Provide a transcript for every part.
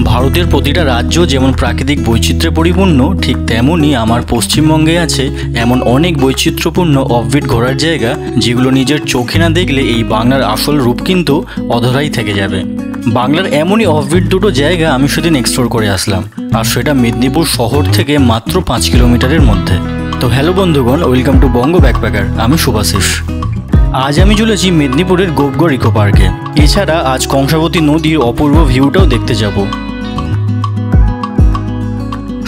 ভারতের প্রতিটা রাজ্য যেমন প্রাকৃতিক বৈচিত্র্যে পরিপূর্ণ, ঠিক তেমনই আমার পশ্চিমবঙ্গে আছে এমন অনেক বৈচিত্র্যপূর্ণ অফবিট ঘোরার জায়গা, যেগুলো নিজের চোখে না দেখলে এই বাংলার আসল রূপ কিন্তু অধরাই থেকে যাবে। বাংলার এমনই অফবিট দুটো জায়গা আমি সেদিন এক্সপ্লোর করে আসলাম, আর সেটা মেদিনীপুর শহর থেকে মাত্র 5 কিলোমিটারের মধ্যে। তো হ্যালো বন্ধুগণ, ওয়েলকাম টু বঙ্গ ব্যাকপ্যাকার। আমি শুভাশিস। আজ আমি চলেছি মেদিনীপুরের গোপগড় ইকো পার্কে। এছাড়া আজ কংসাবতী নদীর অপূর্ব ভিউটাও দেখতে যাব।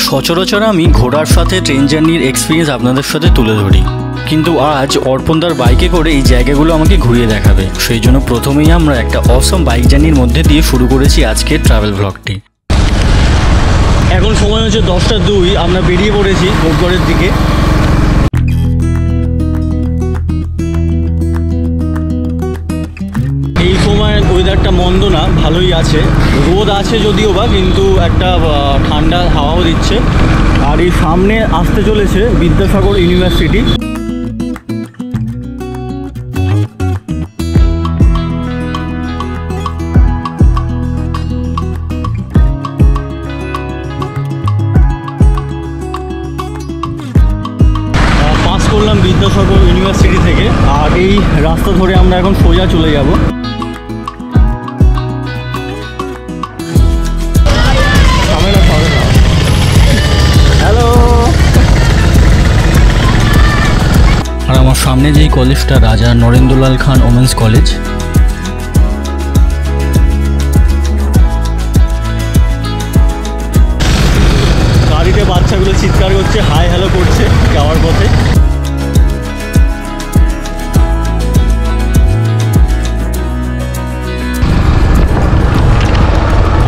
সচরাচর আমি ঘোড়ার সাথে ট্রেন জার্নির এক্সপিরিয়েন্স আপনাদের সাথে তুলে ধরি, কিন্তু আজ অর্পণদার বাইকে করে এই জায়গাগুলো আমাকে ঘুরিয়ে দেখাবে। সেই জন্য প্রথমেই আমরা একটা অসম বাইক জার্নির মধ্যে দিয়ে শুরু করেছি আজকের ট্রাভেল ব্লগটি। এখন সময় হচ্ছে 10:02, আমরা বেরিয়ে পড়েছি গোপগড়ের দিকে। এই সময় ওয়েদারটা মন্দ না, ভালোই আছে। রোদ আছে যদিও বা, কিন্তু একটা ঠান্ডা হাওয়াও দিচ্ছে। আর এই সামনে আসতে চলেছে বিদ্যাসাগর ইউনিভার্সিটি। পাস করলাম বিদ্যাসাগর ইউনিভার্সিটি থেকে, আর এই রাস্তা ধরে আমরা এখন সোজা চলে যাব। হ্যালো। আর আমার সামনে যেই কলেজটা, রাজা নরেন্দ্রলাল খান ওমেন্স কলেজ। গাড়িতে বাচ্চাগুলো চিৎকার করছে, হাই হ্যালো করছে যাওয়ার পথে।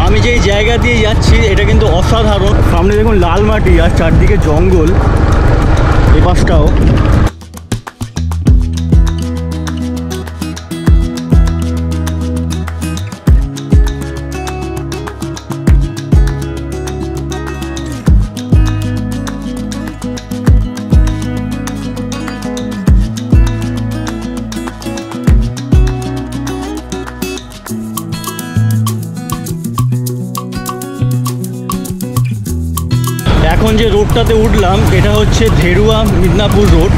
আমি যেই জায়গা দিয়ে যাচ্ছি এটা কিন্তু অসাধারণ। সামনে দেখুন লাল মাটি আর চারদিকে জঙ্গল, এই পাশটাও। এখন যে রোডটাতে উঠলাম এটা হচ্ছে ধেরুয়া মিদনাপুর রোড।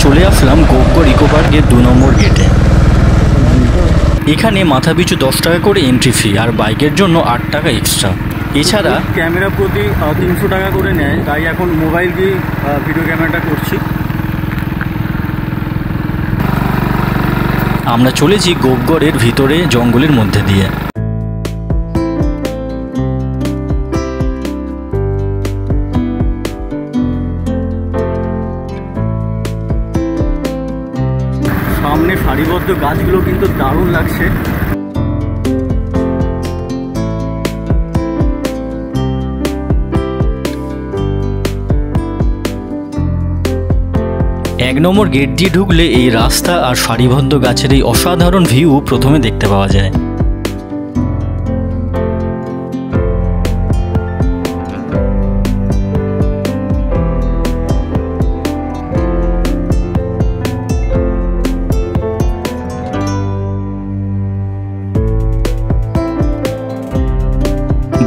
চলে আসলাম গোপগড় ইকো পার্কের 2 নম্বর গেটে। এখানে মাথাপিছু 10 টাকা করে এন্ট্রি ফি, আর বাইকের জন্য 8 টাকা এক্সট্রা। এছাড়া ক্যামেরা প্রতি 300 টাকা করে নেয়, তাই এখন মোবাইল দিয়ে ভিডিও ক্যামেরাটা করছি। আমরা চলেছি গোপগড়ের ভিতরে জঙ্গলের মধ্যে দিয়ে। সামনে সারিবদ্ধ গাছগুলো কিন্তু দারুণ লাগছে। এক নম্বর গেট দিয়ে ঢুকলে এই রাস্তা আর সারিবদ্ধ গাছের এই অসাধারণ ভিউ প্রথমে দেখতে পাওয়া যায়।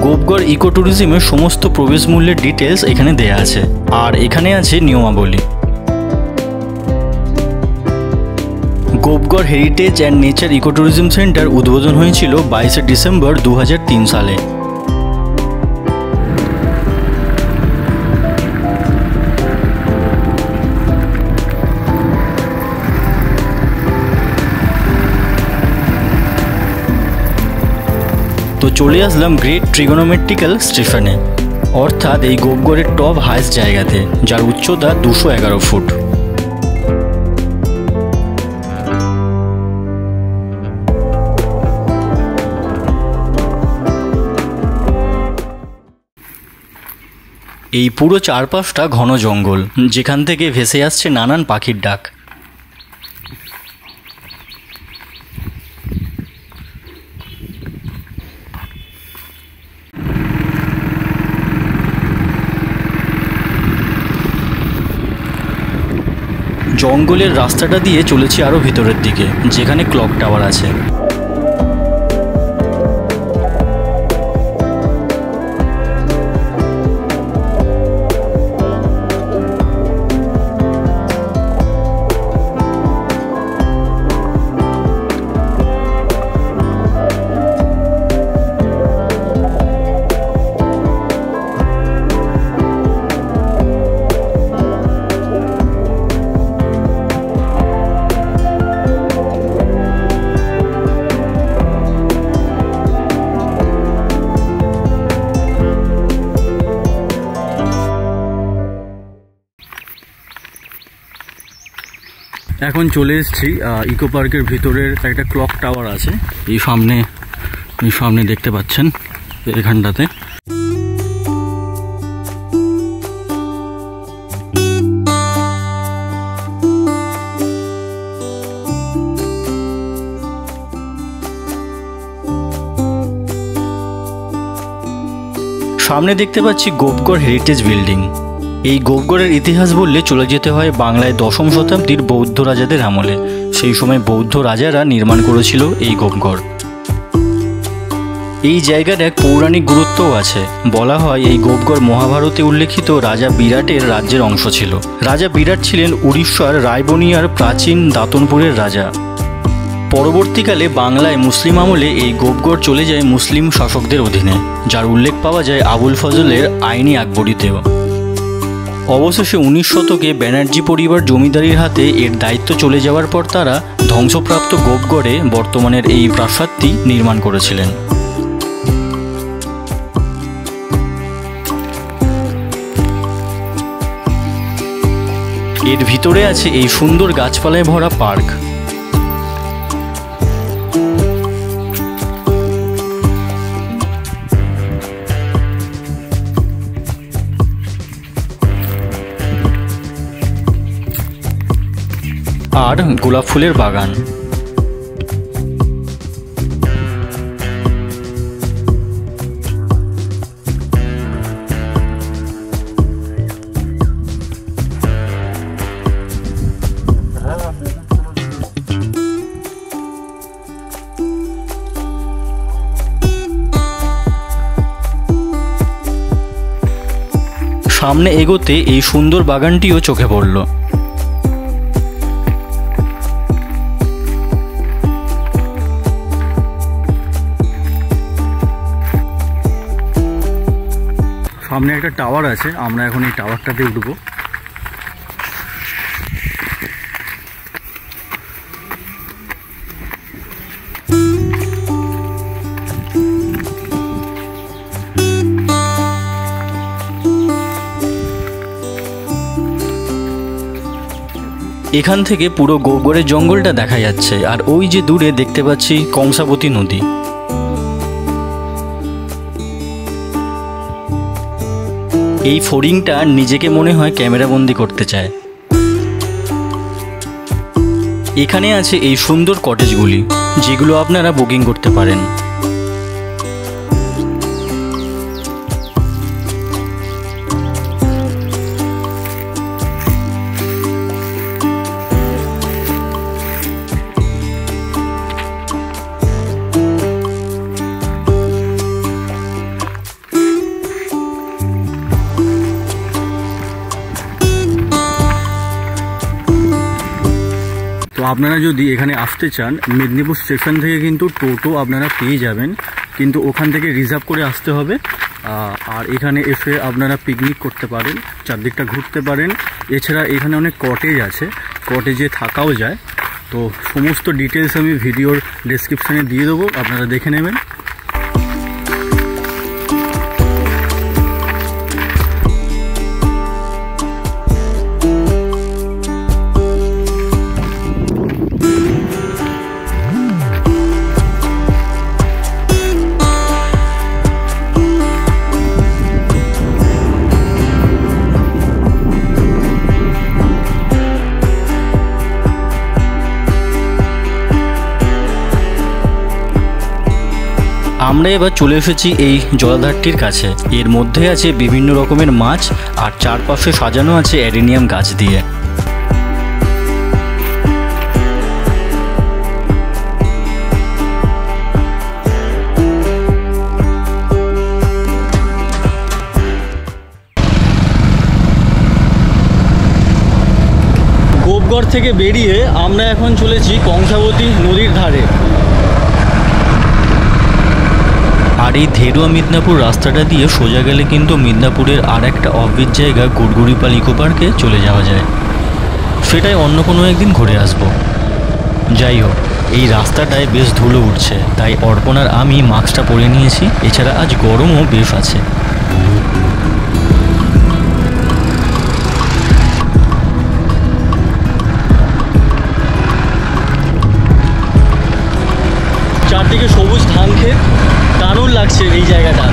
গোপগড় ইকো ট্যুরিজমের সমস্ত প্রবেশ মূল্যের ডিটেলস এখানে দেয়া আছে, আর এখানে আছে নিয়মাবলী। Gopgarh heritage and nature eco tourism centre উদ্বোধন হয়েছিল 22 ডিসেম্বর 2003 সালে। তো চলে আসলাম গ্রেট ট্রিগোনোমেট্রিক্যাল স্টেশনে, অর্থাৎ এই গোপগড়ের টপ হাইস্ট জায়গাতে, যার উচ্চতা 211 ফুট। এই পুরো চারপাশটা ঘন জঙ্গল, যেখান থেকে ভেসে আসছে নানান পাখির ডাক। জঙ্গলের রাস্তাটা দিয়ে চলেছি আরও ভিতরের দিকে, যেখানে ক্লক টাওয়ার আছে। এখন চলে এসেছি ইকো পার্কের ভিতরের একটা ক্লক টাওয়ার আছে, এই সামনে দেখতে পাচ্ছেন এখানটাতে। সামনে দেখতে পাচ্ছি গোপগড় হেরিটেজ বিল্ডিং। এই গোপগড়ের ইতিহাস বললে চলে যেতে হয় বাংলায় ১০ম শতাব্দীর বৌদ্ধ রাজাদের আমলে। সেই সময় বৌদ্ধ রাজারা নির্মাণ করেছিল এই গোপগড়। এই জায়গার এক পৌরাণিক গুরুত্বও আছে। বলা হয় এই গোপগড় মহাভারতে উল্লেখিত রাজা বিরাটের রাজ্যের অংশ ছিল। রাজা বিরাট ছিলেন উড়িষ্যার রায়বনিয়ার প্রাচীন দাতনপুরের রাজা। পরবর্তীকালে বাংলায় মুসলিম আমলে এই গোপগড় চলে যায় মুসলিম শাসকদের অধীনে, যার উল্লেখ পাওয়া যায় আবুল ফজলের আইনি আকবরীতেও। অবশেষে ১৯ শতকে ব্যানার্জি পরিবার জমিদারির হাতে এর দায়িত্ব চলে যাওয়ার পর তারা ধ্বংসপ্রাপ্ত গোপগড়ে বর্তমানের এই প্রাসাদটি নির্মাণ করেছিলেন। এর ভিতরে আছে এই সুন্দর গাছপালায় ভরা পার্ক। আর গোলাপ ফুলের বাগান। সামনে এগোতে এই সুন্দর বাগানটিও চোখে পড়ল। সামনে একটা টাওয়ার আছে, আমরা এখন এই টাওয়ারটাতে উঠবো। এখান থেকে পুরো গোপগড়ের জঙ্গলটা দেখা যাচ্ছে, আর ওই যে দূরে দেখতে পাচ্ছি কংসাবতী নদী। এই ফড়িংটা নিজেকে মনে হয় ক্যামেরাবন্দি করতে চায়। এখানে আছে এই সুন্দর কটেজগুলি, যেগুলো আপনারা বুকিং করতে পারেন। তো আপনারা যদি এখানে আসতে চান, মেদিনীপুর স্টেশন থেকে কিন্তু টোটো আপনারা পেয়ে যাবেন, কিন্তু ওখান থেকে রিজার্ভ করে আসতে হবে। আর এখানে এসে আপনারা পিকনিক করতে পারেন, চারদিকটা ঘুরতে পারেন। এছাড়া এখানে অনেক কটেজ আছে, কটেজে থাকাও যায়। তো সমস্ত ডিটেলস আমি ভিডিওর ডেসক্রিপশানে দিয়ে দেবো, আপনারা দেখে নেবেন। আমরা এবার চলে এসেছি এই জলাধারটির কাছে। এর মধ্যে আছে বিভিন্ন রকমের মাছ, আর চারপাশে সাজানো আছে অ্যাডেনিয়াম গাছ দিয়ে। গোপগড় থেকে বেরিয়ে আমরা এখন চলেছি কংসাবতী নদীর ধারে। আর এই ধেরুয়া মিদনাপুর রাস্তাটা দিয়ে সোজা গেলে কিন্তু মিদনাপুরের আর একটা অফবিট জায়গা গুড়গুড়িপাল ইকো পার্কে চলে যাওয়া যায়। সেটাই অন্য কোনো একদিন ঘুরে আসব। যাই হোক, এই রাস্তাটায় বেশ ধুলো উঠছে, তাই অর্পণ আর আমি মাস্কটা পরে নিয়েছি। এছাড়া আজ গরমও বেশ আছে। চারদিকে সবুজ ধান ক্ষেত, দারুণ লাগছে এই জায়গাটা।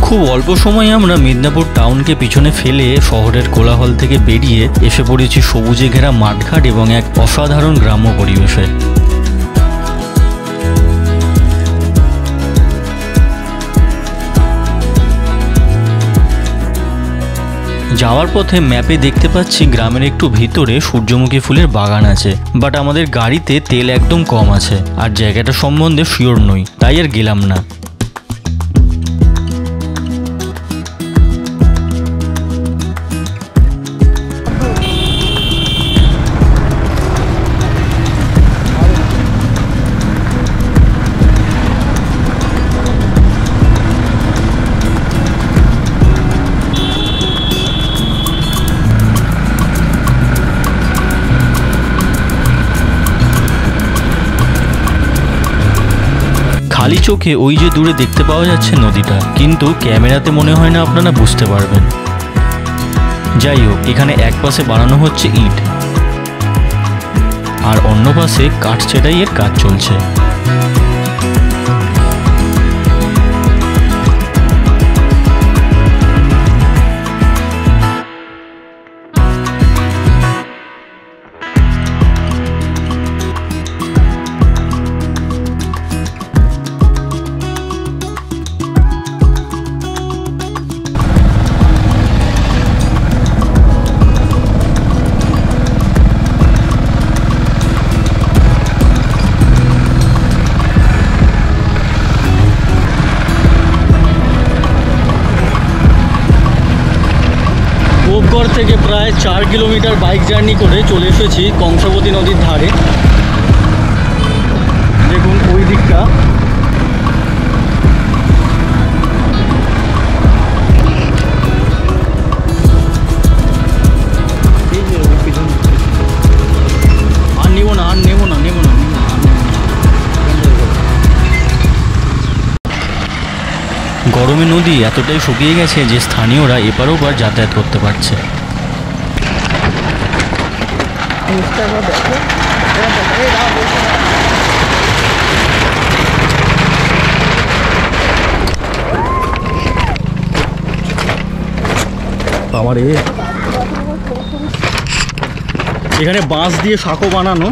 খুব অল্প সময়ে আমরা মিদনাপুর টাউনকে পিছনে ফেলে শহরের কোলাহল থেকে বেরিয়ে এসে পড়েছি সবুজে ঘেরা মাঠঘাট এবং এক অসাধারণ গ্রাম্য পরিবেশে। যাওয়ার পথে ম্যাপে দেখতে পাচ্ছি গ্রামের একটু ভিতরে সূর্যমুখী ফুলের বাগান আছে, বাট আমাদের গাড়িতে তেল একদম কম আছে আর জায়গাটা সম্বন্ধে শিওর নই, তাই আর গেলাম না। খালি চোখে ওই যে দূরে দেখতে পাওয়া যাচ্ছে নদীটা, কিন্তু ক্যামেরাতে মনে হয় না আপনারা বুঝতে পারবেন। যাই হোক, এখানে এক পাশে বানানো হচ্ছে ইট আর অন্য পাশে কাঠ ছেটাইয়ের কাজ চলছে। গোপগড় থেকে প্রায় 4 কিলোমিটার বাইক জার্নি করে চলে এসেছি কংসাবতী নদীর ধারে। দেখুন ওই দিকটা, আর নেব না। গরমে নদী এতটাই শুকিয়ে গেছে যে স্থানীয়রা এপার ওপার যাতায়াত করতে পারছে। এখানে বাঁশ দিয়ে সাঁকো বানানো,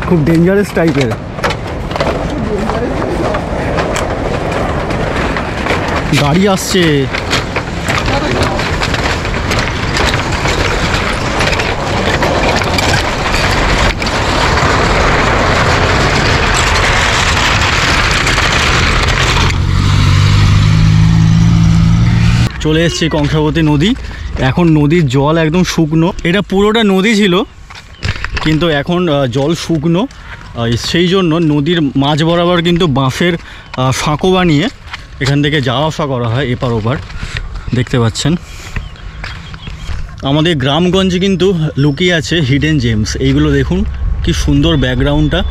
খুব ডেঞ্জারাস টাইপের। গাড়ি আসছে। চলে এসেছি কংসাবতী নদী। এখন নদীর জল একদম শুকনো। এটা পুরোটা নদী ছিল, কিন্তু এখন জল শুকনো, সেই জন্য নদীর মাঝ বরাবর কিন্তু বাঁশের সাঁকো বানিয়ে এখান থেকে যাওয়া আসা করা হয় এপার ওপার। দেখতে পাচ্ছেন আমাদের গ্রামগঞ্জে কিন্তু লুকিয়ে আছে হিডেন জেমস। এইগুলো দেখুন কি সুন্দর ব্যাকগ্রাউন্ডটা।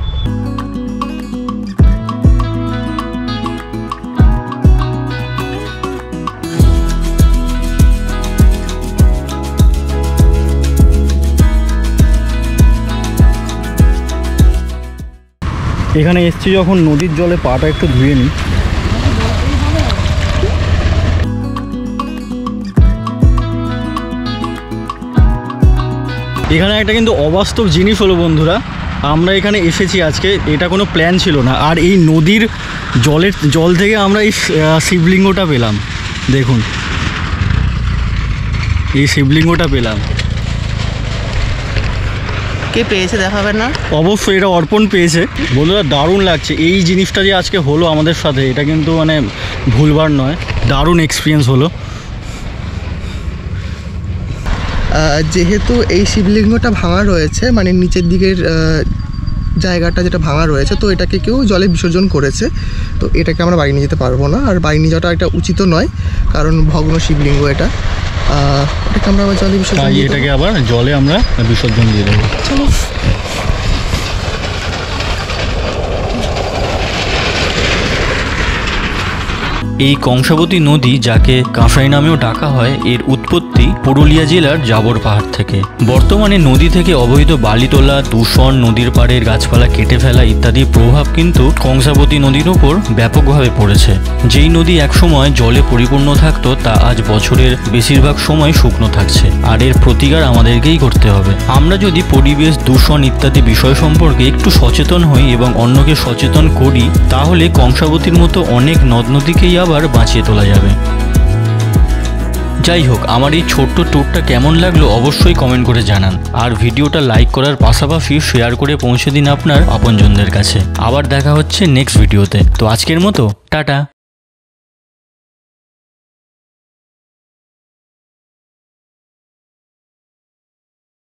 এখানে এসছি যখন নদীর জলে পাটা একটু ধুয়ে নিই। এখানে একটা কিন্তু অবাস্তব জিনিস হলো বন্ধুরা, আমরা এখানে এসেছি আজকে, এটা কোনো প্ল্যান ছিল না। আর এই নদীর জল থেকে আমরা এই শিবলিঙ্গটা পেলাম। দেখুন এই শিবলিঙ্গটা পেলাম। কে পেয়েছে দেখাবে না? অবশ্যই এটা অর্পণ পেয়েছে। বন্ধুরা দারুণ লাগছে এই জিনিসটা যে আজকে হলো আমাদের সাথে, এটা কিন্তু মানে ভুলবার নয়, দারুণ এক্সপিরিয়েন্স হলো। যেহেতু এই শিবলিঙ্গটা ভাঙা রয়েছে, মানে নিচের দিকের জায়গাটা যেটা ভাঙা রয়েছে, তো এটাকে কেউ জলে বিসর্জন করেছে, তো এটাকে আমরা বাড়ি নিয়ে যেতে পারবো না। আর বাড়ি নিয়ে যাওয়াটা এটা উচিত নয়, কারণ ভগ্ন শিবলিঙ্গ এটা। এটাকে আমরা আবার জলে বিসর্জন, এটাকে আবার জলে আমরা বিসর্জন দিয়ে দেবো। চলো। এই কংসাবতী নদী, যাকে কাঁসাই নামেও ডাকা হয়, এর উৎপত্তি পুরুলিয়া জেলার জাবর পাহাড় থেকে। বর্তমানে নদী থেকে অবৈধ বালি তোলা, দূষণ, নদীর পাড়ের গাছপালা কেটে ফেলা ইত্যাদির প্রভাব কিন্তু কংসাবতী নদীর উপর ব্যাপকভাবে পড়েছে। যেই নদী একসময় জলে পরিপূর্ণ থাকতো, তা আজ বছরের বেশিরভাগ সময় শুকনো থাকছে। আর এর প্রতিকার আমাদেরকেই করতে হবে। আমরা যদি পরিবেশ দূষণ ইত্যাদি বিষয় সম্পর্কে একটু সচেতন হই এবং অন্যকে সচেতন করি, তাহলে কংসাবতীর মতো অনেক নদ নদীকেই আবার বাঁচিয়ে তোলা যাবে। যাই হোক, আমার এই ছোট্ট ট্যুরটা কেমন লাগলো অবশ্যই কমেন্ট করে জানান। আর ভিডিওটা লাইক করার পাশাপাশি শেয়ার করে পৌঁছে দিন আপনার আপনজনদের কাছে। আবার দেখা হচ্ছে নেক্সট ভিডিওতে। তো আজকের মতো টাটা।